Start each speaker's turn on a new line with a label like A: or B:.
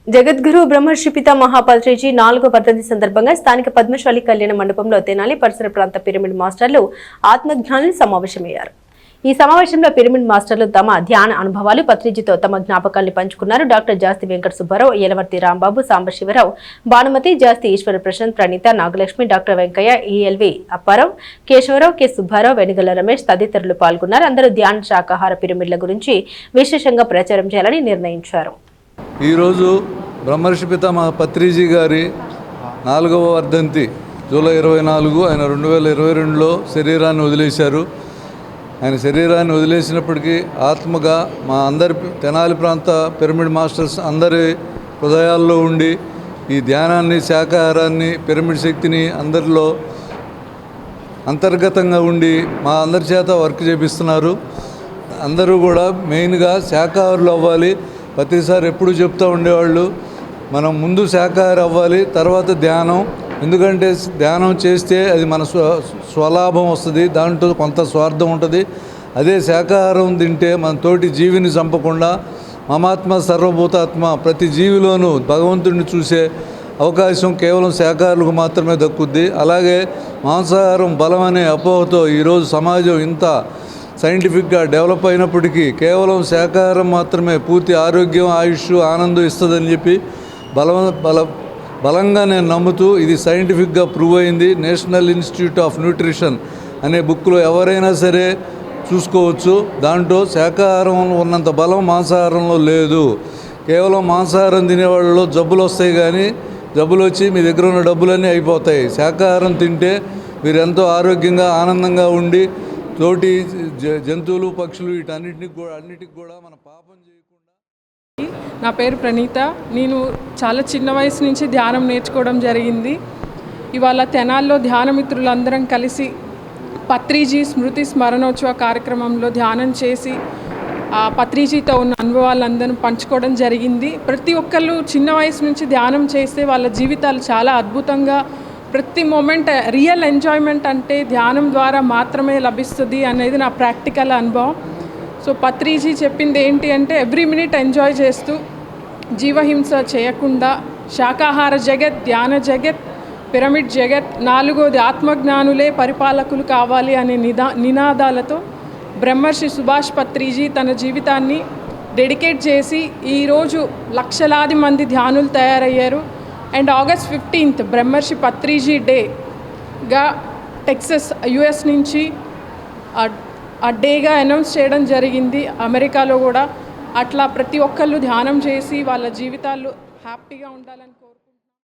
A: జగద్గురు బ్రహ్మర్షి పితామహ పత్రిజీ 4వ వర్ధంతి సందర్భంగా స్థానిక పద్మశాలి కళ్యాణ మండపంలో తెనాలి పరిసర ప్రాంత పిరమిడ్ మాస్టర్లు ఆత్మజ్ఞానులు సమావేశమయ్యారు. ఈ సమావేశంలో పిరమిడ్ మాస్టర్లు తమ ధ్యాన అనుభవాలు పత్రిజీతో తమ జ్ఞాపకాల్ని పంచుకున్నారు. డాక్టర్ జాస్తి వెంకట సుబ్బారావు, ఏలవర్తి రాంబాబు, సాంబశివరావు, భానుమతి, జాస్తి ఈశ్వర Prashanth, Praneetha, Nagalakshmi, doctor Venkaiah, ELV Apparao, Keshavarao, K Subbarao, వెనుగల Ramesh తదితరులు పాల్గొన్నారు. అందరూ ధ్యాన శాకాహార పిరమిడ్ల గురించి విశేషంగా ప్రచారం చేయాలని నిర్ణయించారు.
B: ఈరోజు బ్రహ్మర్షి పితామహ పత్రిజీ గారి 4వ వర్ధంతి జూలై 24. ఆయన 2022లో శరీరాన్ని వదిలేశారు. ఆయన శరీరాన్ని వదిలేసినప్పటికీ ఆత్మగా మా అందరి తెనాలి ప్రాంత పిరమిడ్ మాస్టర్స్ అందరి హృదయాల్లో ఉండి ఈ ధ్యానాన్ని, శాకాహారాన్ని, పిరమిడ్ శక్తిని అందరిలో అంతర్గతంగా ఉండి మా అందరి చేత వర్క్ చేపిస్తున్నారు. అందరూ కూడా మెయిన్గా శాకాహారులు అవ్వాలి. ప్రతిసారి ఎప్పుడు చెప్తూ ఉండేవాళ్ళు, మనం ముందు శాకాహారి అవ్వాలి, తర్వాత ధ్యానం. ఎందుకంటే ధ్యానం చేస్తే అది మన స్వలాభం వస్తుంది, దాంట్లో కొంత స్వార్థం ఉంటుంది. అదే శాకాహారం తింటే మన తోటి జీవిని చంపకుండా మమాత్మ సర్వభూతాత్మ ప్రతి జీవిలోనూ భగవంతుడిని చూసే అవకాశం కేవలం శాకాహారులకు మాత్రమే దక్కుద్ది. అలాగే మాంసాహారం బలం అనే అపోహతో ఈరోజు సమాజం ఇంత సైంటిఫిక్గా డెవలప్ అయినప్పటికీ కేవలం శాకాహారం మాత్రమే పూర్తి ఆరోగ్యం, ఆయుష్, ఆనందం ఇస్తుందని చెప్పి బలంగా నేను నమ్ముతూ, ఇది సైంటిఫిక్గా ప్రూవ్ అయింది. నేషనల్ ఇన్స్టిట్యూట్ ఆఫ్ న్యూట్రిషన్ అనే బుక్లో ఎవరైనా సరే చూసుకోవచ్చు. దాంట్లో శాకాహారం ఉన్నంత బలం మాంసాహారంలో లేదు. కేవలం మాంసాహారం తినేవాళ్ళలో జబ్బులు వస్తాయి, కానీ జబ్బులు వచ్చి మీ దగ్గర ఉన్న డబ్బులన్నీ అయిపోతాయి. శాకాహారం తింటే మీరు ఎంతో ఆరోగ్యంగా, ఆనందంగా ఉండి తోటి జంతువులు, పక్షులు అన్నిటికి కూడా మన పాపం చేయకుండా.
C: నా పేరు ప్రణీత. నేను చాలా చిన్న వయసు నుంచి ధ్యానం నేర్చుకోవడం జరిగింది. ఇవాళ తెనాల్లో ధ్యాన మిత్రులందరం కలిసి పత్రిజీ స్మృతి స్మరణోత్సవ కార్యక్రమంలో ధ్యానం చేసి పత్రిజీతో ఉన్న అనుభవాలందరూ పంచుకోవడం జరిగింది. ప్రతి ఒక్కళ్ళు చిన్న వయసు నుంచి ధ్యానం చేస్తే వాళ్ళ జీవితాలు చాలా అద్భుతంగా, ప్రతి మూమెంట్ రియల్ ఎంజాయ్మెంట్ అంటే ధ్యానం ద్వారా మాత్రమే లభిస్తుంది అనేది నా ప్రాక్టికల్ అనుభవం. సో పత్రిజీ చెప్పింది ఏంటి అంటే, ఎవ్రీ మినిట్ ఎంజాయ్ చేస్తూ జీవహింస చేయకుండా శాకాహార జగత్, ధ్యాన జగత్, పిరమిడ్ జగత్, 4వది ఆత్మజ్ఞానులే పరిపాలకులు కావాలి అనే నినాదాలతో బ్రహ్మర్షి సుభాష్ పత్రిజీ తన జీవితాన్ని డెడికేట్ చేసి ఈరోజు లక్షలాది మంది ధ్యానులు తయారయ్యారు. అండ్ ఆగస్ట్ 15 బ్రహ్మర్షి పత్రిజీ డేగా టెక్సస్ యుఎస్ నుంచి ఆ డేగా అనౌన్స్ చేయడం జరిగింది. అమెరికాలో కూడా అట్లా ప్రతి ఒక్కళ్ళు ధ్యానం చేసి వాళ్ళ జీవితాలు హ్యాపీగా ఉండాలని కోరుకుంటున్నాను.